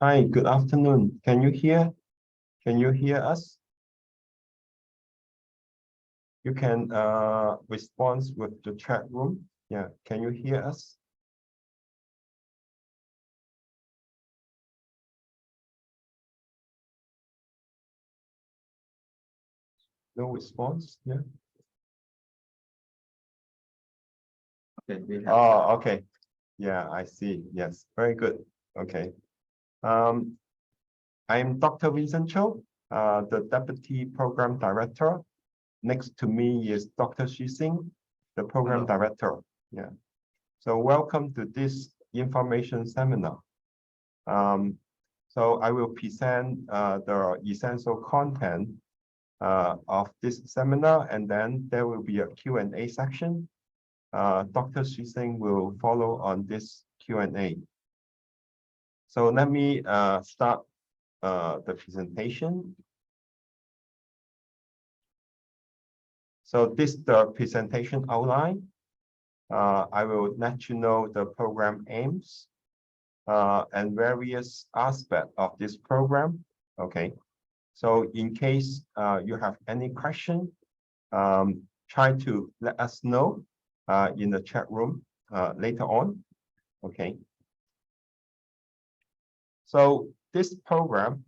Hi, good afternoon. Can you hear us? You can respond with the chat room. Yeah, can you hear us? No response. Yeah. Okay, Oh, okay. Yeah, I see. Yes, very good. Okay. I'm Dr. Vincent Cho, the Deputy Program Director. Next to me is Dr. Xu Xing, the Program Director. Yeah. So welcome to this information seminar. So I will present the essential content of this seminar, and then there will be a Q&A section. Dr. Xu Xing will follow on this Q&A. So let me start the presentation. So this is the presentation outline. I will let you know the program aims and various aspects of this program. Okay. So in case you have any question, try to let us know in the chat room later on. Okay. So this program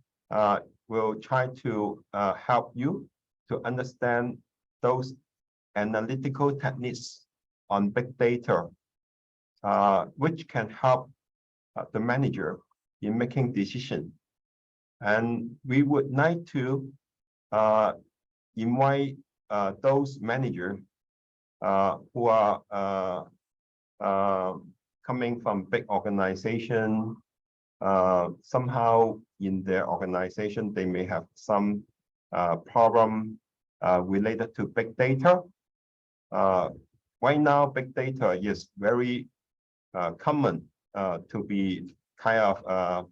will try to help you to understand those analytical techniques on big data, which can help the manager in making decisions. And we would like to invite those managers who are coming from big organization. Somehow in their organization, they may have some problem related to big data. Right now, big data is very common to be kind of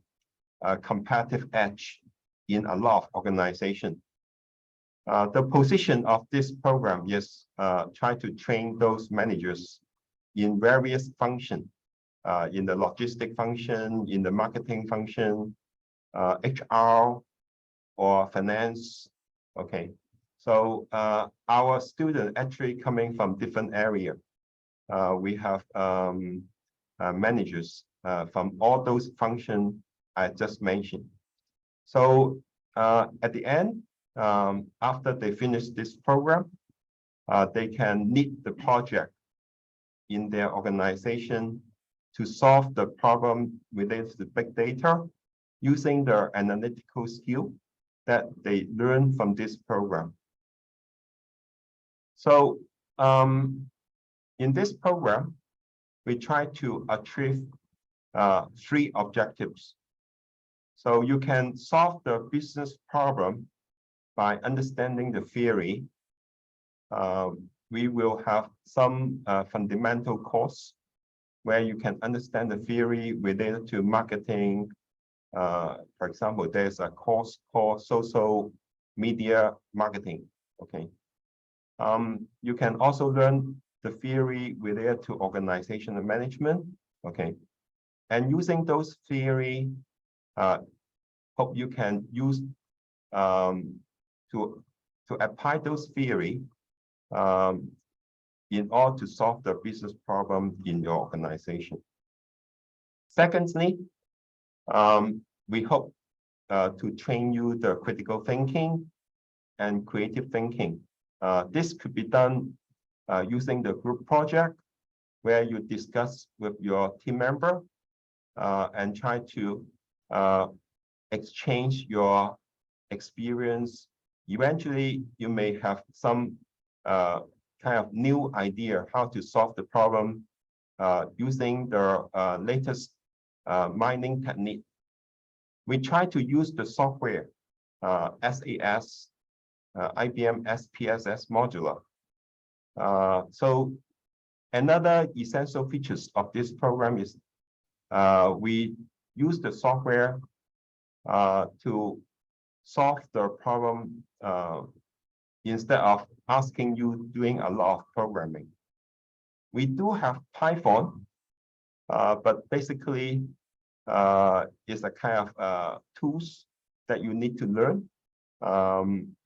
a competitive edge in a lot of organizations. The position of this program is try to train those managers in various functions, in the logistic function, in the marketing function, HR, or finance. Okay, so our students actually coming from different areas. We have managers from all those functions I just mentioned. So at the end, after they finish this program, they can lead the project in their organization to solve the problem related to big data using their analytical skill that they learn from this program. So in this program, we try to achieve 3 objectives. So you can solve the business problem by understanding the theory. We will have some fundamental course where you can understand the theory related to marketing. For example, there's a course called social media marketing. Okay. You can also learn the theory related to organizational management. Okay. And using those theory, hope you can use to apply those theory in order to solve the business problem in your organization. Secondly, we hope to train you the critical thinking and creative thinking. This could be done using the group project where you discuss with your team member and try to exchange your experience. Eventually, you may have some kind of new idea how to solve the problem using the latest mining technique. We try to use the software SAS, IBM SPSS modular. So another essential features of this program is we use the software to solve the problem instead of asking you doing a lot of programming. We do have Python, but basically is a kind of tools that you need to learn.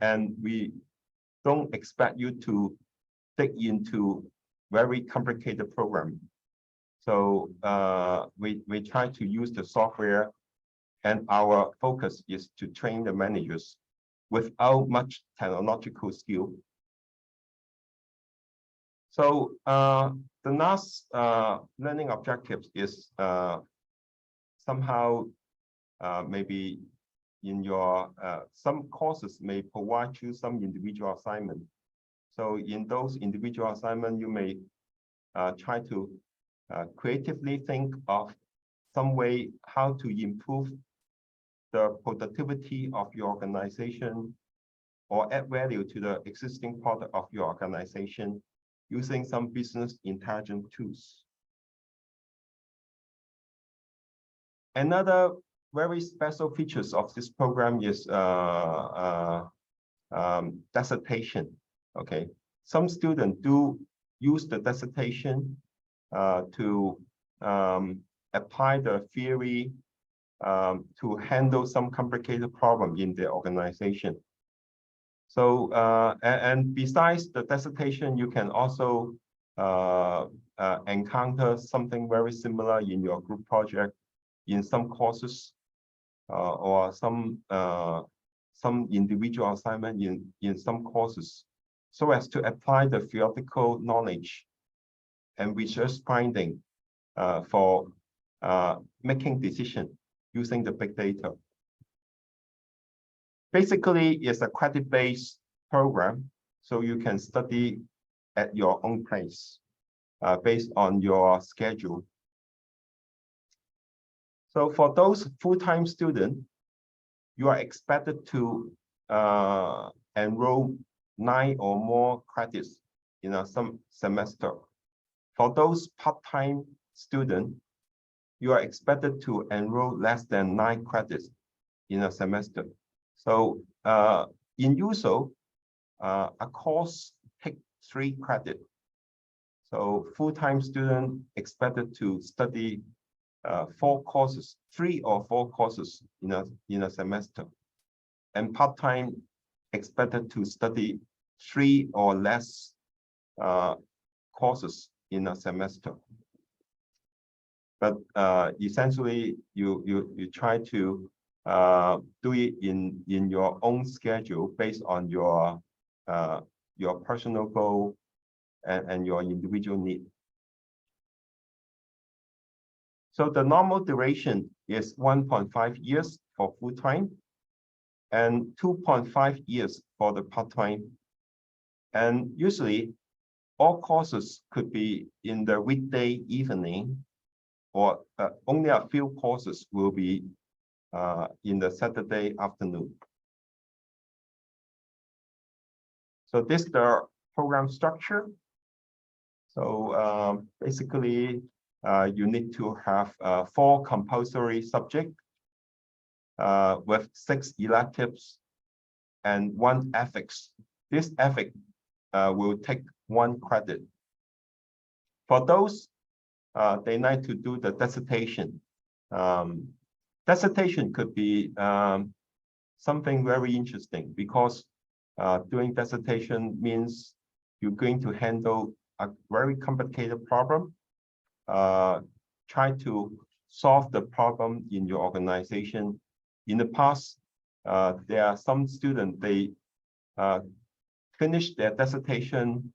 And we don't expect you to dig into very complicated programming. So we try to use the software, and our focus is to train the managers without much technological skill. So the last learning objectives is somehow maybe in your some courses may provide you some individual assignment. So in those individual assignments, you may try to creatively think of some way how to improve the productivity of your organization or add value to the existing product of your organization using some business intelligence tools. Another very special features of this program is dissertation. Okay, some students do use the dissertation to apply the theory to handle some complicated problem in the organization. So and besides the dissertation, you can also encounter something very similar in your group project, in some courses, or some individual assignment in some courses, so as to apply the theoretical knowledge and research finding for making decision using the big data. Basically, it's a credit-based program, so you can study at your own pace based on your schedule. So for those full-time students, you are expected to enroll 9 or more credits in a semester. For those part-time students, you are expected to enroll less than 9 credits in a semester. So in usual, a course takes 3 credits. So full-time student expected to study 4 courses, 3 or 4 courses in a semester, and part-time expected to study 3 or less courses in a semester. But essentially, you try to do it in your own schedule based on your personal goal and your individual need. So the normal duration is 1.5 years for full-time and 2.5 years for the part-time. And usually, all courses could be in the weekday evening, or only a few courses will be in the Saturday afternoon. So this is the program structure. So basically, you need to have 4 compulsory subjects with 6 electives and 1 ethics. This ethic will take 1 credit. For those, they need to do the dissertation. Dissertation could be something very interesting, because doing dissertation means you're going to handle a very complicated problem, try to solve the problem in your organization. In the past, there are some students, they finish their dissertation,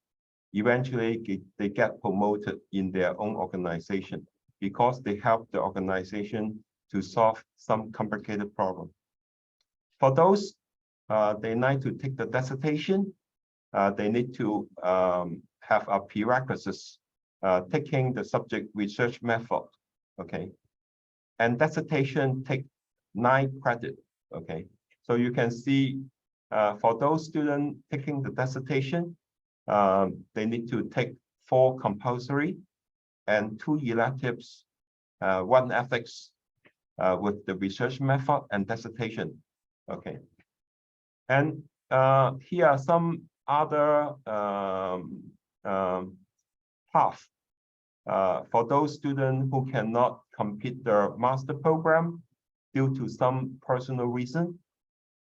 eventually they get promoted in their own organization because they help the organization to solve some complicated problem. For those, they need to take the dissertation. They need to have a prerequisites taking the subject research method. Okay, and dissertation take 9 credits. Okay, so you can see for those students taking the dissertation, they need to take 4 compulsory and 2 electives, 1 ethics with the research method and dissertation. Okay, and here are some other paths For those students who cannot complete their master program due to some personal reason,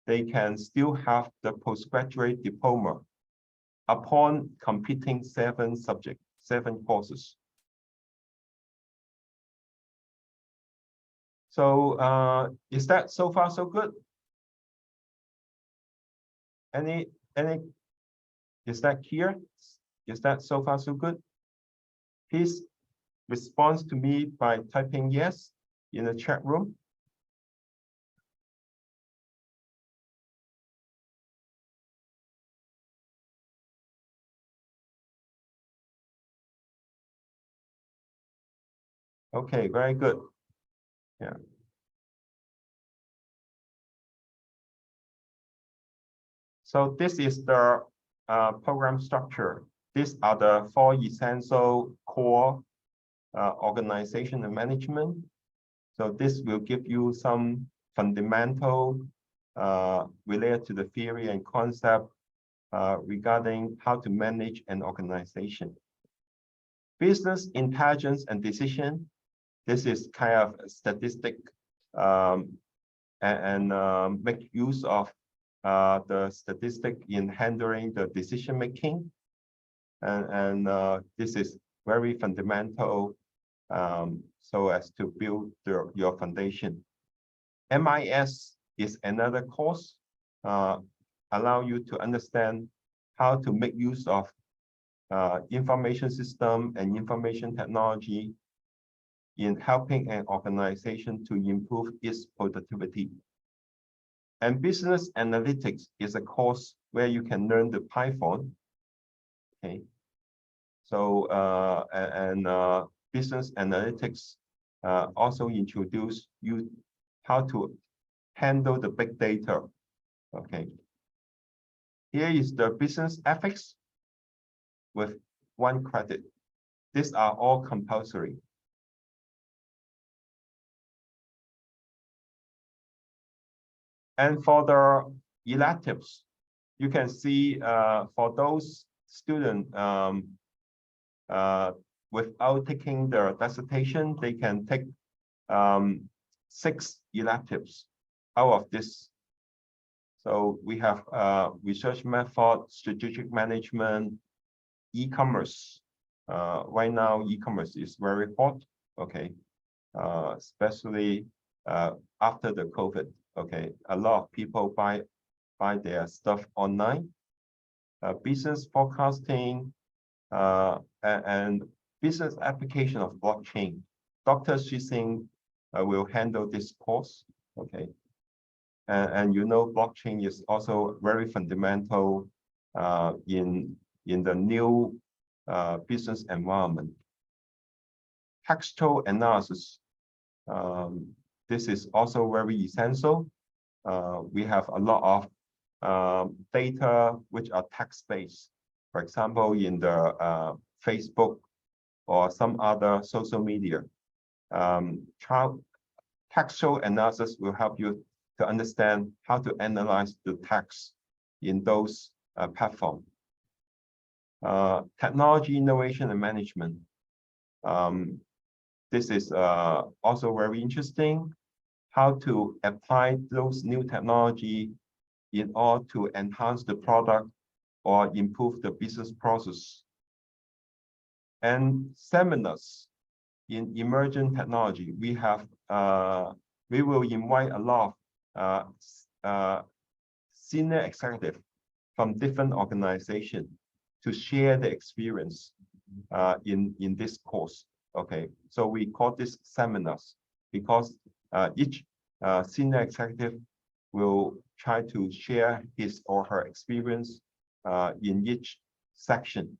they can still have the postgraduate diploma upon completing 7 courses. So is that so far so good? Is that clear? Is that so far so good? Please respond to me by typing yes in the chat room. Okay, very good. Yeah. So this is the program structure. These are the 4 essential core organization and management. So this will give you some fundamental related to the theory and concept regarding how to manage an organization. Business intelligence and decision. This is kind of a statistic and make use of the statistic in handling the decision making. And this is very fundamental so as to build your foundation. MIS is another course allow you to understand how to make use of information system and information technology in helping an organization to improve its productivity. And business analytics is a course where you can learn the Python. Okay. So business analytics also introduce you how to handle the big data. Okay. Here is the business ethics with 1 credit. These are all compulsory. And for the electives, you can see for those students without taking their dissertation, they can take 6 electives out of this. So we have research method, strategic management, e-commerce. Right now, e-commerce is very hot. Okay, especially after the COVID. Okay, a lot of people buy their stuff online. Business forecasting and business application of blockchain. Dr. Xu will handle this course. Okay, and you know blockchain is also very fundamental in the new business environment. Textual analysis. This is also very essential. We have a lot of data which are text-based. For example, in the Facebook or some other social media. Textual analysis will help you to understand how to analyze the text in those platforms. Technology innovation and management. This is also very interesting. How to apply those new technology in order to enhance the product or improve the business process. And seminars in emerging technology. We have we will invite a lot of senior executives from different organizations to share the experience in this course. Okay, so we call this seminars because each senior executive will try to share his or her experience in each section.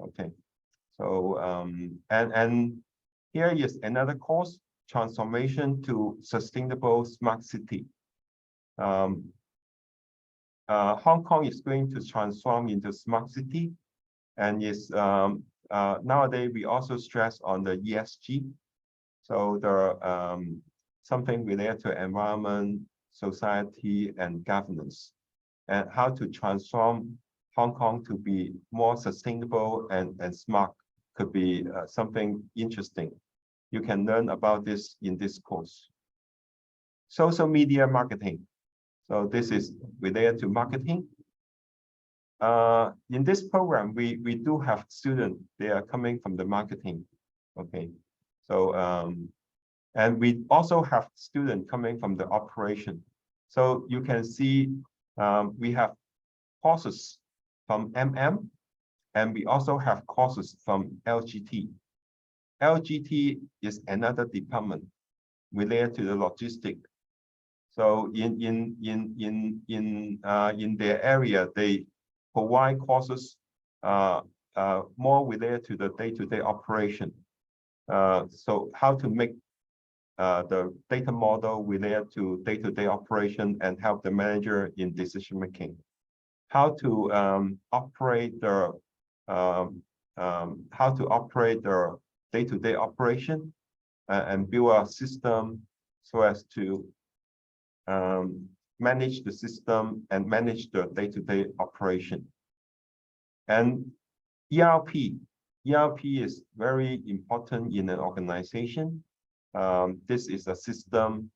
Okay, so and here is another course, transformation to sustainable smart city. Hong Kong is going to transform into smart city, and is nowadays we also stress on the ESG. So there something related to environment, society, and governance, and how to transform Hong Kong to be more sustainable and smart could be something interesting. You can learn about this in this course. Social media marketing. So this is related to marketing. In this program, we do have students, they are coming from the marketing. Okay. So, and we also have students coming from the operation. So you can see we have courses from MM, and we also have courses from LGT. LGT is another department related to the logistics. So in their area, they provide courses more related to the day-to-day operation. So how to make the data model related to day-to-day operation and help the manager in decision making. How to operate the day-to-day operation and build a system so as to manage the system and manage the day-to-day operation. And ERP is very important in an organization. This is a system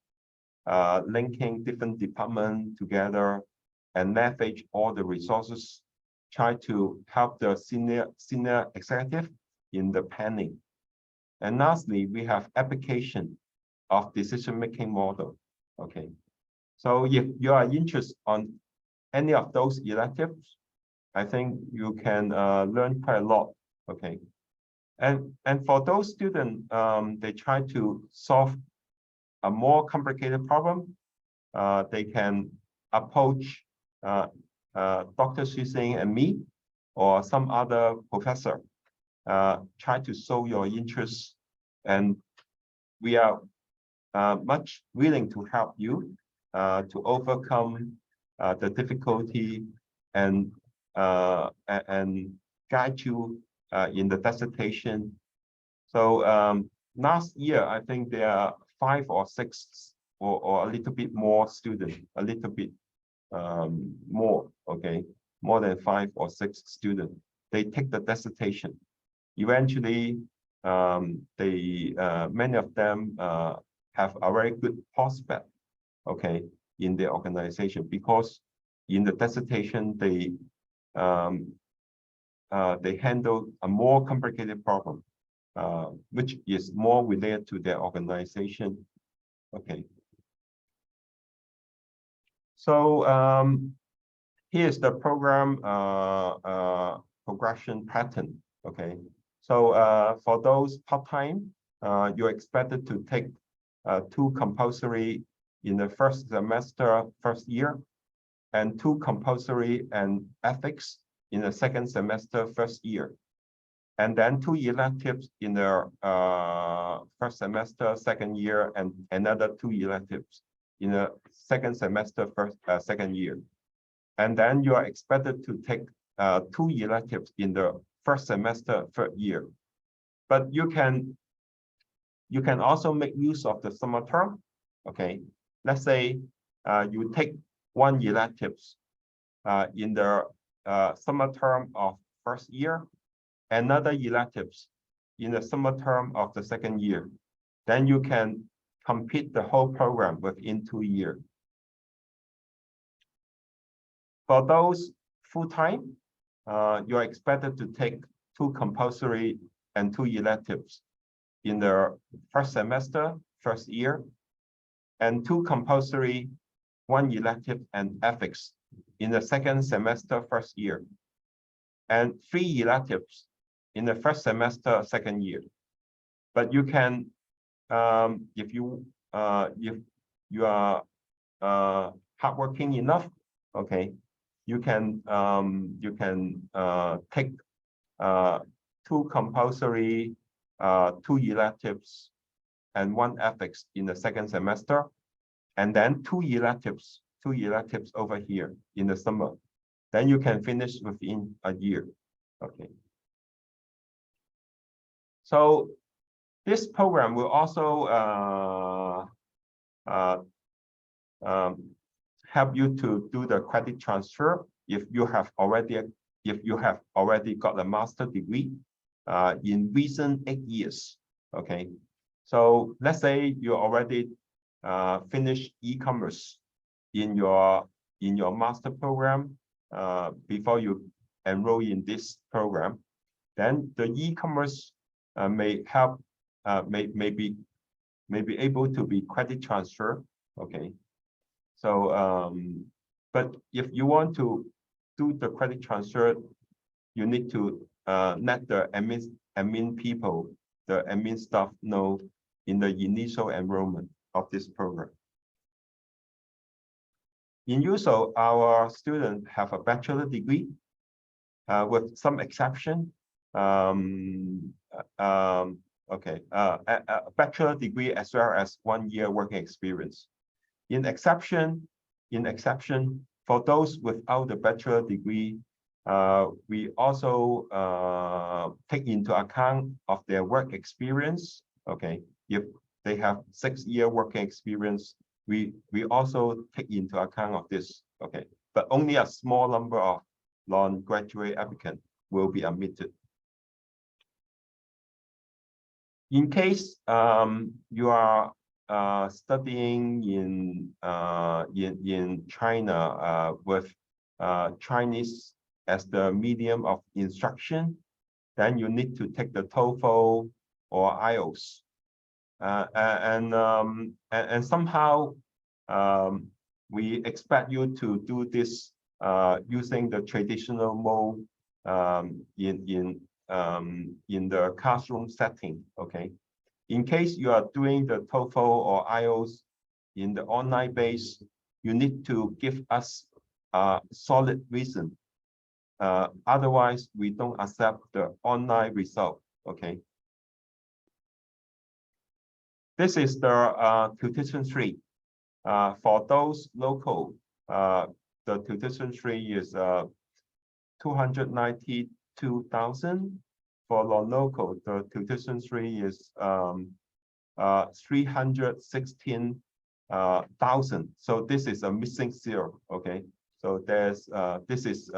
linking different departments together and leverage all the resources, try to help the senior executive in the planning. And lastly, we have application of decision-making model. Okay. So if you are interested on any of those electives, I think you can learn quite a lot. Okay. And for those students, they try to solve a more complicated problem. They can approach Dr. Xu and me or some other professor. Try to show your interest, and we are much willing to help you to overcome the difficulty and guide you in the dissertation. So last year, I think there are 5 or 6 or a little bit more students, a little bit more, okay, more than 5 or 6 students. They take the dissertation. Eventually, many of them have a very good prospect, okay, in the organization, because in the dissertation they handle a more complicated problem, which is more related to their organization. Okay. So here's the program progression pattern. Okay. So for those part-time, you're expected to take 2 compulsory in the first semester, first year, and 2 compulsory and ethics in the second semester, first year, and then 2 electives in the first semester, second year, and another 2 electives in the second semester, second year. And then you are expected to take 2 electives in the first semester, third year. But you can also make use of the summer term. Okay, let's say you take 1 electives in the summer term of first year, another electives in the summer term of the second year. Then you can complete the whole program within 2 years. For those full-time, you're expected to take 2 compulsory and 2 electives in the first semester, first year, and 2 compulsory, 1 elective and ethics in the second semester, first year, and 3 electives in the first semester, second year. But you can, if you are hardworking enough, okay, you can take 2 compulsory, 2 electives, and 1 ethics in the second semester, and then 2 electives over here in the summer. Then you can finish within a year. Okay. So this program will also help you to do the credit transfer if you have already got a master degree. in recent 8 years. Okay, so let's say you already finished e-commerce in your master program before you enroll in this program. Then the e-commerce may help, may be able to be credit transfer. Okay, so but if you want to do the credit transfer, you need to let the admin people, the admin staff know in the initial enrollment of this program. In usual, our students have a bachelor degree with some exception. A bachelor degree as well as 1 year working experience. In exception, for those without the bachelor degree, we also take into account of their work experience. Okay, if they have 6-year working experience, we also take into account of this. Okay, but only a small number of non-graduate applicants will be admitted. In case you are studying in China with Chinese as the medium of instruction, then you need to take the TOEFL or IELTS, and somehow we expect you to do this using the traditional mode in the classroom setting. Okay, in case you are doing the TOEFL or IELTS in the online base, you need to give us a solid reason. Otherwise, we don't accept the online result. Okay. This is the tuition fee. For those local, the tuition fee is 292,000. For non-local, the tuition fee is 316,000. So this is a missing zero. Okay. So there's this is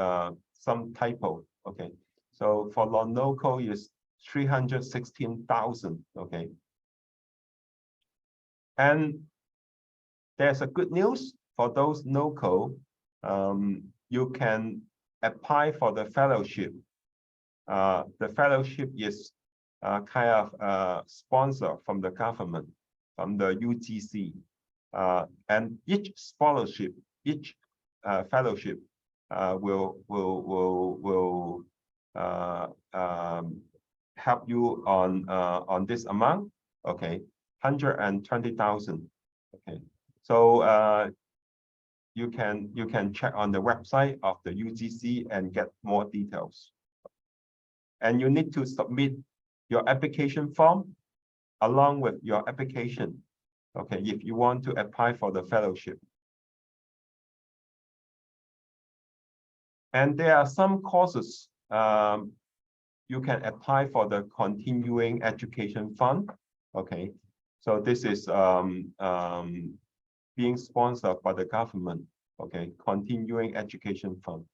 some typo. Okay. So for non-local is 316,000. Okay. And there's a good news for those local. You can apply for the fellowship. The fellowship is kind of sponsor from the government, from the UGC, and each scholarship, each fellowship will help you on this amount. Okay, 120,000. Okay, so you can check on the website of the UGC and get more details. And you need to submit your application form along with your application. Okay, if you want to apply for the fellowship. And there are some courses you can apply for the continuing education fund. Okay, so this is being sponsored by the government. Okay, continuing education fund.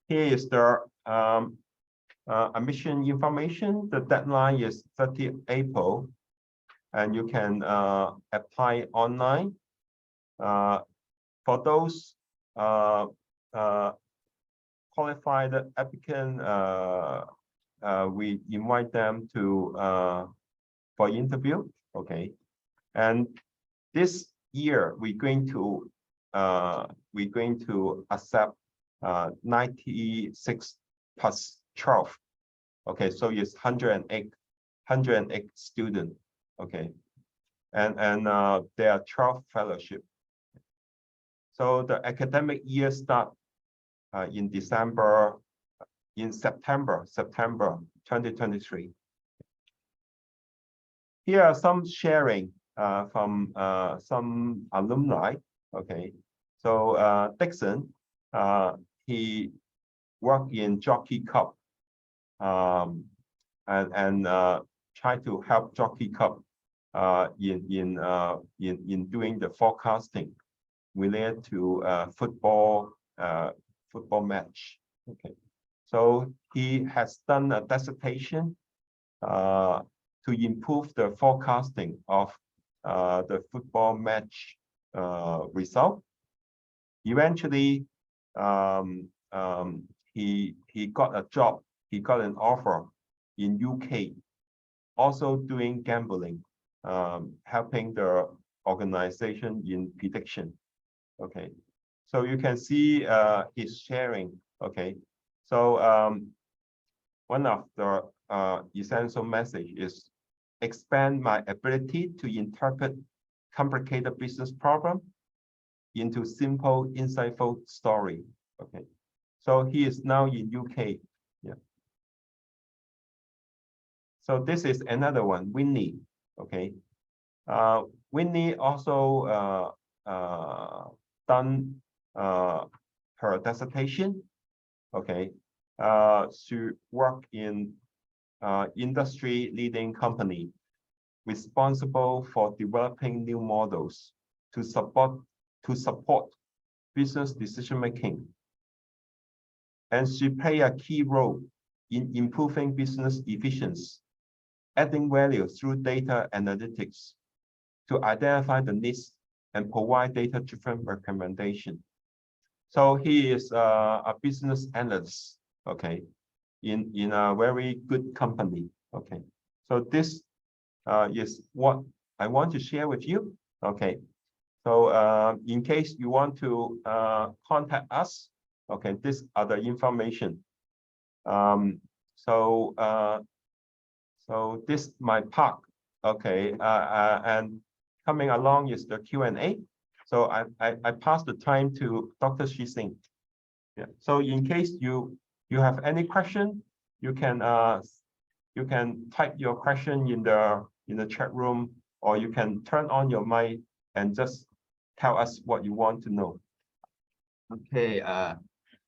Here is the admission information. The deadline is 30th April, and you can apply online. For those qualified applicant, we invite them to for interview. Okay, and this year we're going to accept 96 plus 12. Okay, so it's 108 students. Okay, and there are 12 fellowship. So the academic year start in September 2023. Here are some sharing from some alumni. Okay, so Dixon, he worked in Jockey Cup and try to help Jockey Cup in doing the forecasting related to football match. Okay, So he has done a dissertation to improve the forecasting of the football match result. Eventually, he got a job. He got an offer in UK, also doing gambling, helping the organization in prediction. Okay, so you can see his sharing. Okay, so one of the essential message is expand my ability to interpret complicated business problem into simple, insightful story. Okay, so he is now in UK. Yeah. So this is another one, Winnie. Okay, Winnie also done her dissertation. Okay, she worked in industry leading company responsible for developing new models to support business decision making. And she played a key role in improving business efficiency, adding value through data analytics to identify the needs and provide data-driven recommendation. So he is a business analyst, okay, in a very good company. Okay, so this is what I want to share with you. Okay, so in case you want to contact us, okay, these are the information. So this my part. Okay, and coming along is the Q&A. So I pass the time to Dr. Shi Sing. Yeah. So in case you have any question, you can type your question in the chat room, or you can turn on your mic and just tell us what you want to know. Okay.